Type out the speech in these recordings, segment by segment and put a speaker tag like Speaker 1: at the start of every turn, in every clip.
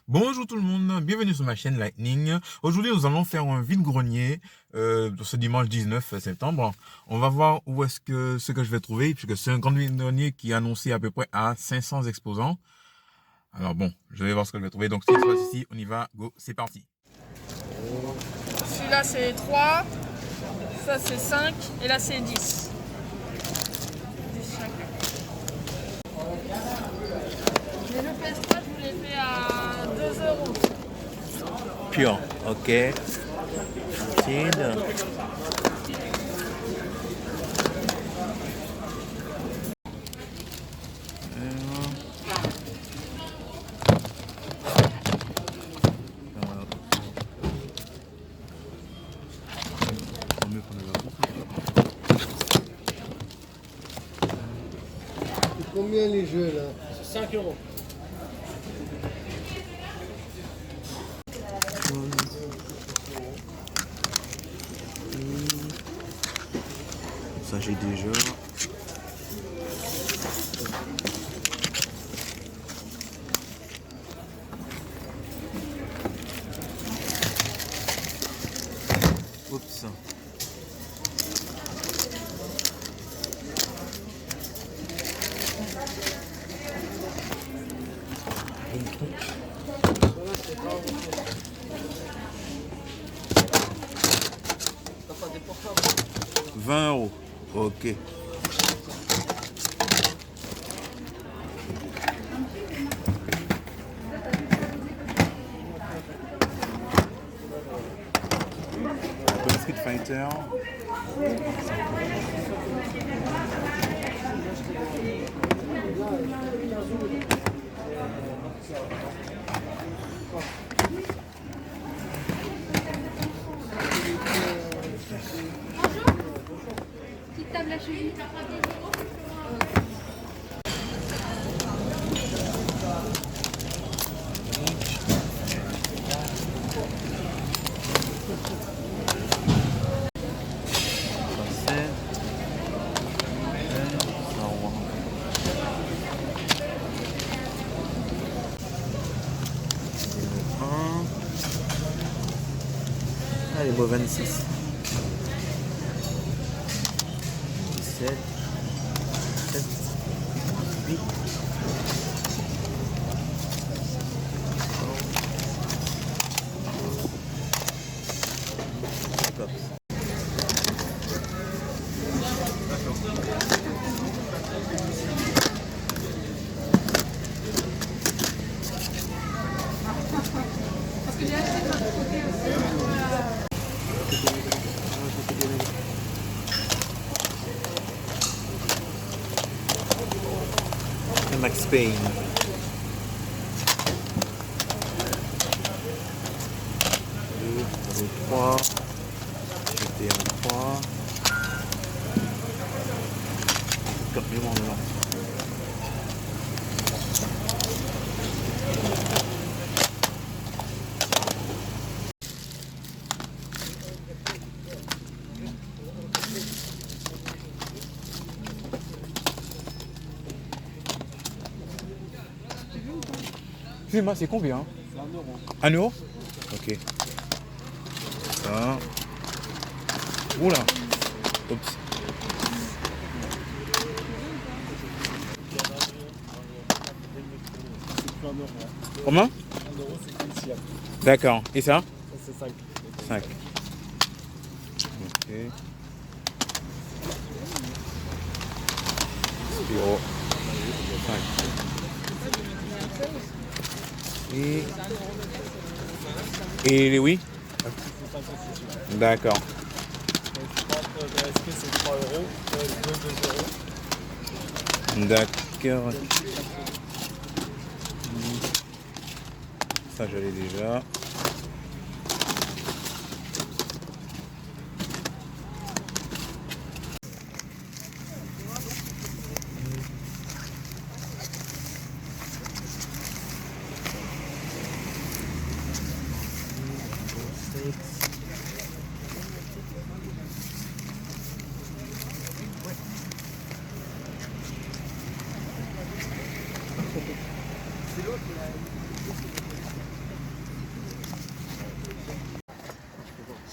Speaker 1: Bonjour tout le monde, bienvenue sur ma chaîne Lightning. Aujourd'hui, nous allons faire un vide-grenier ce dimanche 19 septembre. On va voir où est-ce que ce que je vais trouver, puisque c'est un grand vide-grenier qui est annoncé à peu près à 500 exposants. Alors bon, je vais voir ce que je vais trouver. Donc cette fois-ci, on y va, go, c'est parti.
Speaker 2: Celui-là c'est 3, ça c'est 5 et là c'est 10. 10 chacun. Mais le PS3 je vous l'ai fait à 2 €.
Speaker 1: Pure, ok. Tide.
Speaker 3: Combien les jeux là?
Speaker 2: C'est 5 €.
Speaker 1: Ça j'ai déjà. Oups.
Speaker 3: T'as pas des portables?
Speaker 1: 20 €. Ok. Street Fighter.
Speaker 4: Petite table à cheville.
Speaker 1: Allez, beau 26. 17. 7. 8.
Speaker 4: Parce que j'ai acheté de l'autre côté aussi.
Speaker 1: Max Payne. 2, 3. GTA 3. 4 mémoires dedans. Excusez-moi, c'est combien?
Speaker 3: C'est 1 euro.
Speaker 1: 1 euro? Ok. Ça. Oula. Oups.
Speaker 3: C'est plus 1 euro.
Speaker 1: Comment?
Speaker 3: 1 euro c'est qu'une sienne.
Speaker 1: D'accord. Et ça?
Speaker 3: Ça c'est 5.
Speaker 1: 5. Ok. Spiro. 5. Et les oui?
Speaker 3: C'est 5 aussi celui-là.
Speaker 1: D'accord.
Speaker 3: De SP c'est 3 euros. 2 euros.
Speaker 1: D'accord. Ça, je l'ai déjà.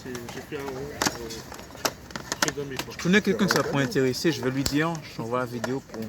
Speaker 3: J'ai fait un rond chez Zombie.
Speaker 1: Je connais quelqu'un que ça pourrait intéresser, je vais lui dire, je t'envoie la vidéo pour...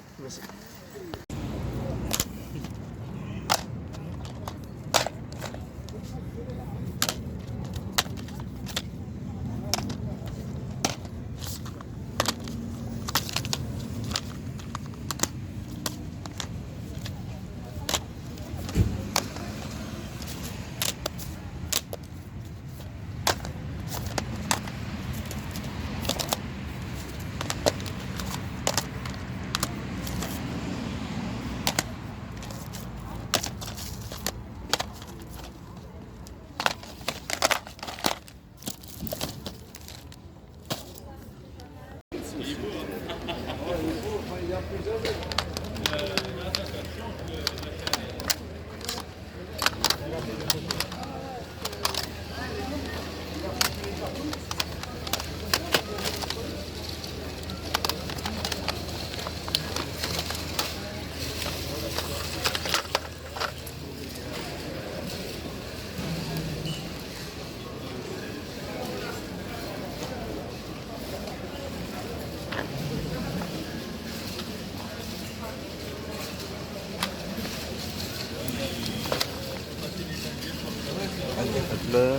Speaker 1: Là.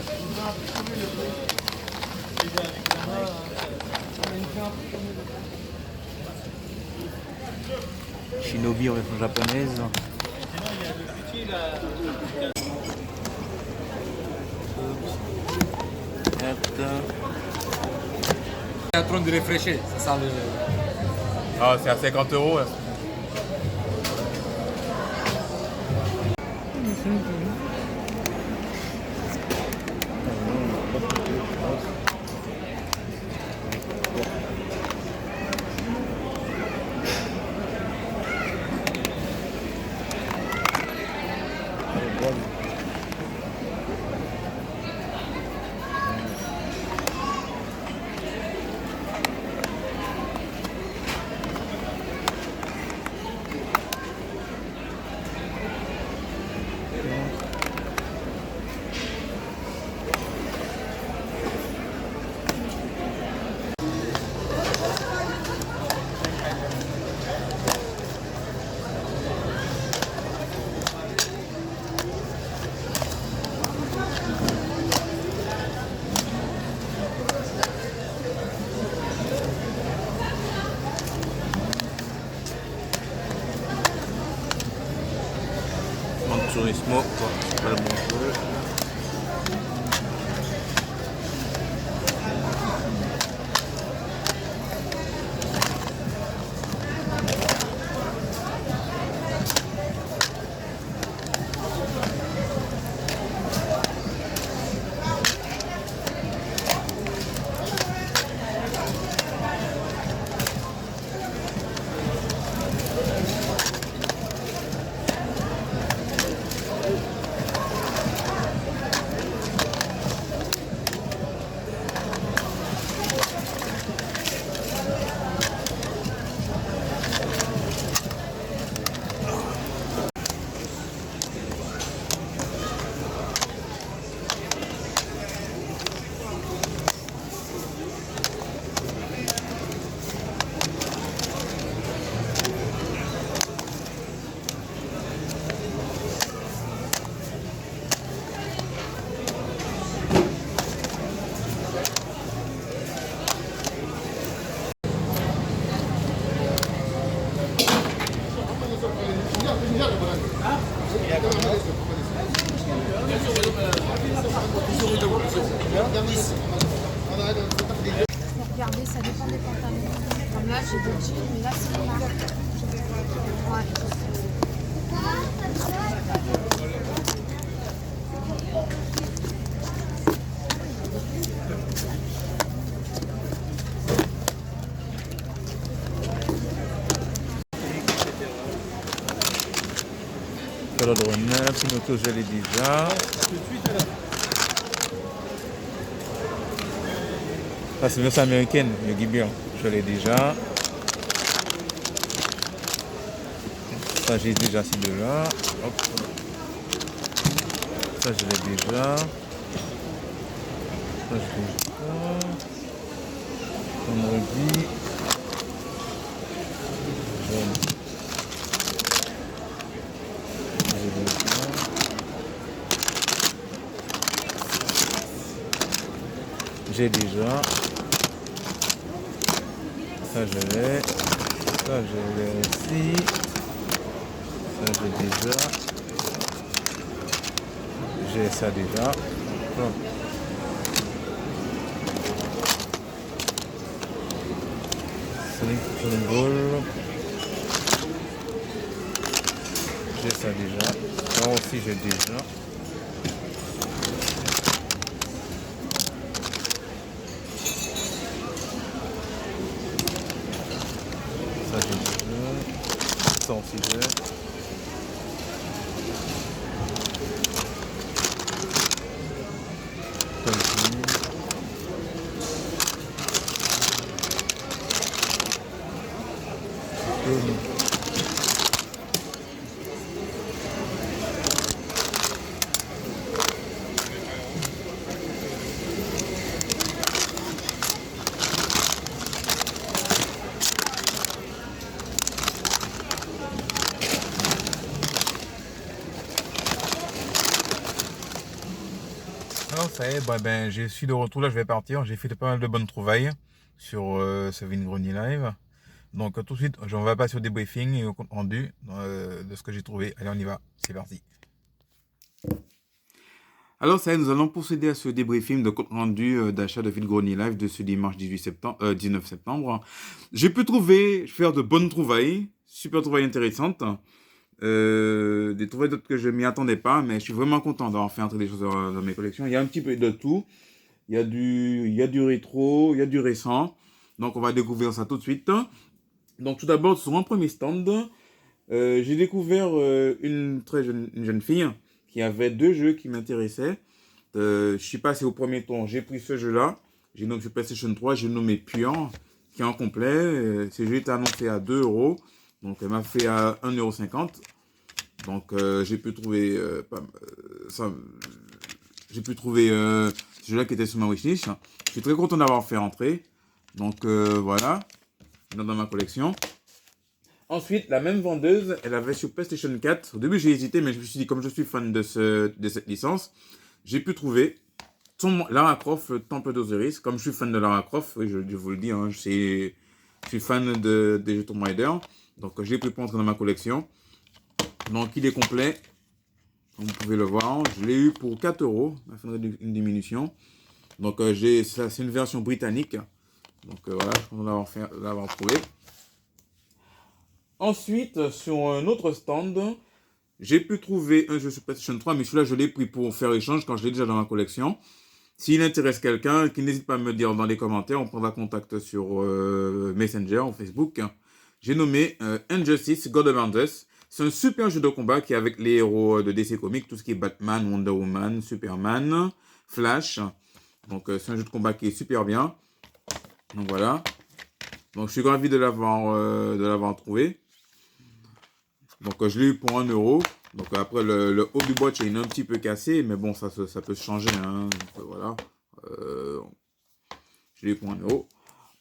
Speaker 1: Shinobi en version japonaise.
Speaker 5: C'est en train de réfléchir, c'est ça le...
Speaker 1: Ah, c'est à 50 €. Hein. Turismo, quoi. C'est pas le bon jeu.
Speaker 4: Regardez, ça dépend des pantalons. Comme là, j'ai des jeans, mais là, c'est une marque. Ouais.
Speaker 1: Color Runner, Pinocchio, je l'ai déjà. Ça, c'est une version américaine, le Gibion, je l'ai déjà. Ça, j'ai déjà ces deux-là. Ça, je l'ai déjà. Ça, Ça, je trouve pas. Vendredi. Jaune. J'ai déjà. Ça, je l'ai. Ça, je l'ai aussi. Ça, j'ai déjà. J'ai ça déjà. Bon. Sonic Ball. J'ai ça déjà. Ça aussi, j'ai déjà. Ça, j'ai déjà. Ça aussi, j'ai. Alors ça y est, ben, je suis de retour, là je vais partir. J'ai fait pas mal de bonnes trouvailles sur ce vide-grenier live. Donc tout de suite, on va passer au débriefing et au compte rendu de ce que j'ai trouvé. Allez, on y va, c'est parti. Alors ça y est, nous allons procéder à ce débriefing de compte rendu d'achat de vide-grenier live de ce dimanche 19 septembre. J'ai pu faire de bonnes trouvailles, super trouvailles intéressantes. Des trouvailles d'autres que je m'y attendais pas, mais je suis vraiment content d'avoir fait entrer des choses dans mes collections. Il y a un petit peu de tout. Il y a du rétro, il y a du récent. Donc on va découvrir ça tout de suite. Donc tout d'abord, sur un premier stand, j'ai découvert une jeune fille qui avait 2 jeux qui m'intéressaient. Je suis passé au premier tour, j'ai pris ce jeu-là. J'ai nommé sur PlayStation 3, j'ai nommé Puant, qui est en complet. Ce jeu était annoncé à 2 €. Donc elle m'a fait à 1,50 €. Donc j'ai pu trouver ce jeu-là qui était sur ma wishlist. Je suis très content d'avoir fait entrer. Donc voilà, dans ma collection. Ensuite, la même vendeuse, elle avait sur PlayStation 4. Au début, j'ai hésité, mais je me suis dit, comme je suis fan de cette licence, j'ai pu trouver Lara Croft, le Temple d'Osiris. Comme je suis fan de Lara Croft, oui, je vous le dis, hein, je suis fan des jeux Tomb Raider. Donc, j'ai pu prendre dans ma collection. Donc, il est complet. Comme vous pouvez le voir, je l'ai eu pour 4 €. Ça fait une diminution. Donc, c'est une version britannique. Donc, voilà, je suis content d'avoir trouvé. Ensuite, sur un autre stand, j'ai pu trouver un jeu sur PlayStation 3, mais celui-là, je l'ai pris pour faire échange quand je l'ai déjà dans ma collection. S'il intéresse quelqu'un, qu'il n'hésite pas à me le dire dans les commentaires, on prendra contact sur Messenger ou Facebook. J'ai nommé Injustice God Among Us. C'est un super jeu de combat qui est avec les héros de DC Comics, tout ce qui est Batman, Wonder Woman, Superman, Flash. Donc, c'est un jeu de combat qui est super bien. Donc, voilà. Donc, je suis ravi de l'avoir trouvé. Donc, je l'ai eu pour 1 €. Donc, après, le haut du boîtier est un petit peu cassé. Mais bon, ça peut se changer. Hein. Donc, voilà. Je l'ai eu pour 1 €.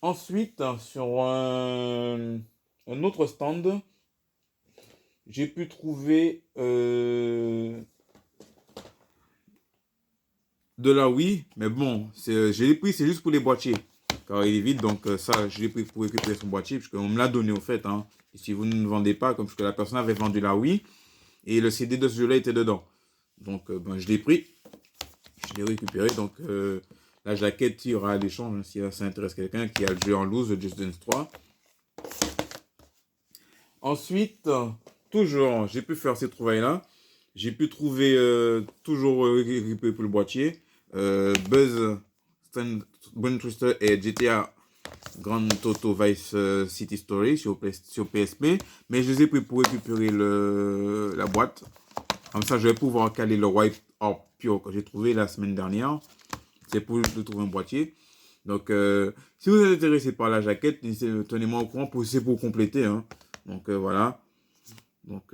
Speaker 1: Ensuite, sur un autre stand, j'ai pu trouver de la Wii. Mais bon, je l'ai pris, c'est juste pour les boîtiers. Car il est vide. Donc, ça, je l'ai pris pour récupérer son boîtier. Puisqu'on me l'a donné au fait. Hein. Et si vous ne vendez pas, comme que la personne avait vendu la Wii, et le CD de ce jeu-là était dedans. Donc, je l'ai pris. Je l'ai récupéré. Donc, la jaquette ira à l'échange hein, si ça intéresse quelqu'un qui a le jeu en loose, de Just Dance 3. Ensuite, toujours, j'ai pu faire ces trouvailles-là. J'ai pu trouver, toujours récupéré pour le boîtier, Buzz, Brain Twister et GTA Grand Auto Vice City Story sur PSP, mais je les ai pris pour récupérer la boîte. Comme ça, je vais pouvoir caler le White Or Pure que j'ai trouvé la semaine dernière. C'est pour trouver un boîtier. Donc, si vous êtes intéressé par la jaquette, tenez-moi au courant, c'est pour compléter. Hein. Donc, voilà. Donc,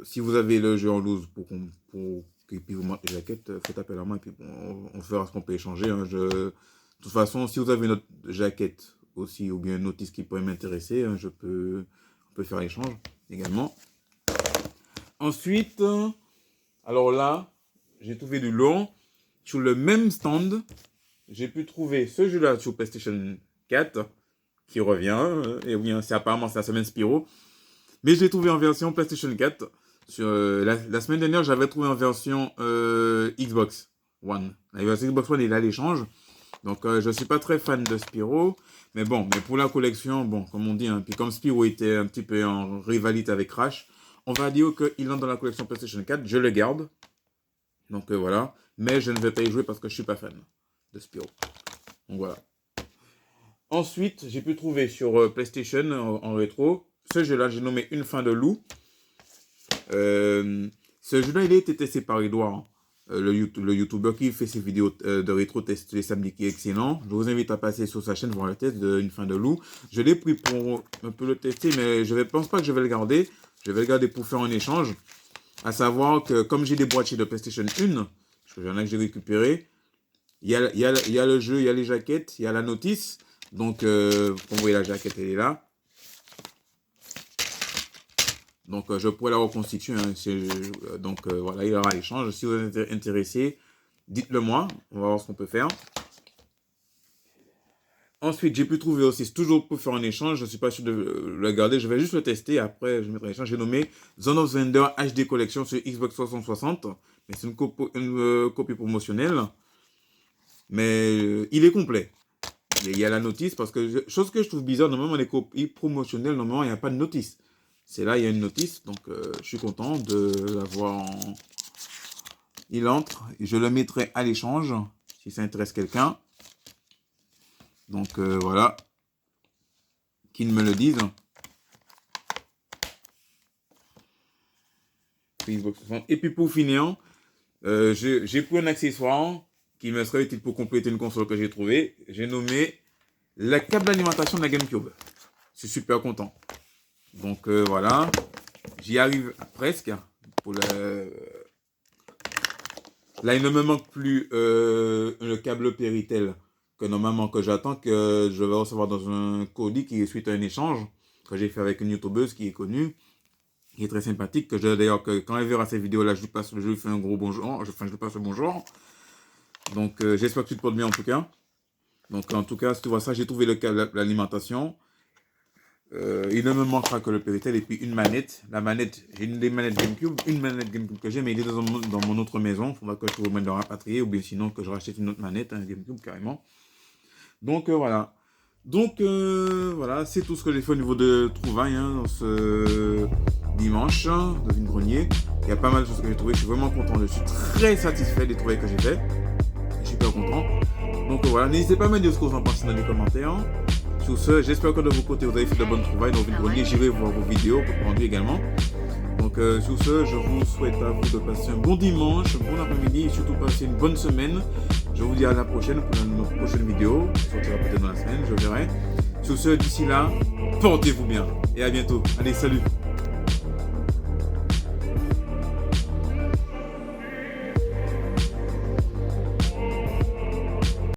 Speaker 1: si vous avez le jeu en loose pour et puis vous montrez les jaquettes, faites appel à moi et puis bon, on verra ce qu'on peut échanger. Hein. De toute façon, si vous avez une autre jaquette aussi ou bien une notice qui pourrait m'intéresser, hein, on peut faire l'échange également. Ensuite, alors là, j'ai trouvé du long. Sur le même stand, j'ai pu trouver ce jeu-là sur PlayStation 4 qui revient. Et oui, hein, apparemment c'est la semaine Spyro. Mais je l'ai trouvé en version PlayStation 4. Sur, la semaine dernière, j'avais trouvé en version Xbox One. La version Xbox One est là à l'échange. Donc, je ne suis pas très fan de Spyro. Mais bon, mais pour la collection, bon, comme on dit, hein, puis comme Spyro était un petit peu en rivalité avec Crash, on va dire qu'il entre dans la collection PlayStation 4. Je le garde. Donc, voilà. Mais je ne vais pas y jouer parce que je ne suis pas fan de Spyro. Donc, voilà. Ensuite, j'ai pu trouver sur PlayStation en rétro. Ce jeu-là, j'ai nommé Une fin de loup. Ce jeu-là, il a été testé par Edouard, hein, le YouTuber qui fait ses vidéos de rétro test les samedis, qui est excellent. Je vous invite à passer sur sa chaîne voir le test de Une fin de loup. Je l'ai pris pour un peu le tester, mais je ne pense pas que je vais le garder. Je vais le garder pour faire un échange. À savoir que comme j'ai des boîtiers de PlayStation 1, parce que j'en ai que j'ai récupéré, il y a le jeu, il y a les jaquettes, il y a la notice. Donc, vous voyez la jaquette, elle est là. Donc, je pourrais la reconstituer. Hein, donc, voilà, il y aura l'échange. Si vous êtes intéressé, dites-le moi. On va voir ce qu'on peut faire. Ensuite, j'ai pu trouver aussi, toujours pour faire un échange. Je ne suis pas sûr de le garder. Je vais juste le tester. Après, je mettrai l'échange. J'ai nommé Zone of Thunder HD Collection sur Xbox 360. Mais c'est une copie promotionnelle. Mais il est complet. Il y a la notice. Parce que, chose que je trouve bizarre, normalement, les copies promotionnelles, normalement, il n'y a pas de notice. C'est là, il y a une notice, donc je suis content de l'avoir en... Il entre, je le mettrai à l'échange, si ça intéresse quelqu'un. Donc voilà, qu'ils me le disent. Et puis pour finir, j'ai pris un accessoire qui me serait utile pour compléter une console que j'ai trouvée. J'ai nommé la câble d'alimentation de la GameCube. Je suis super content. Donc voilà, j'y arrive presque. Là, il ne me manque plus le câble Péritel que normalement que j'attends, que je vais recevoir dans un colis qui est suite à un échange que j'ai fait avec une youtubeuse qui est connue, qui est très sympathique, que d'ailleurs quand elle verra ces vidéos-là, je lui fais un gros bonjour, je lui passe le bonjour. Donc j'espère que tu te portes bien en tout cas. Donc en tout cas, si tu vois ça, j'ai trouvé le câble l'alimentation. Il ne me manquera que le Péritel et puis une manette. La manette, j'ai une manette GameCube que j'ai, mais il est dans mon autre maison. Il faudra que je trouve moyen de rapatrier ou bien sinon que je rachète une autre manette, un GameCube carrément. Donc voilà. Donc voilà, c'est tout ce que j'ai fait au niveau de trouvailles dans ce dimanche de vide-grenier. Il y a pas mal de choses que j'ai trouvées. Je suis vraiment content. Je suis très satisfait des trouvailles que j'ai fait. Je suis super content. Donc voilà, n'hésitez pas à me dire ce que vous en pensez dans les commentaires. Sur ce, j'espère que de vos côtés, vous avez fait de bonnes trouvailles dans vide-grenier. J'irai voir vos vidéos rendues également. Donc sur ce, je vous souhaite à vous de passer un bon dimanche, un bon après-midi et surtout passer une bonne semaine. Je vous dis à la prochaine pour notre prochaine vidéo. Ça sortira peut-être dans la semaine, je verrai. Sur ce, d'ici là, portez-vous bien et à bientôt. Allez, salut!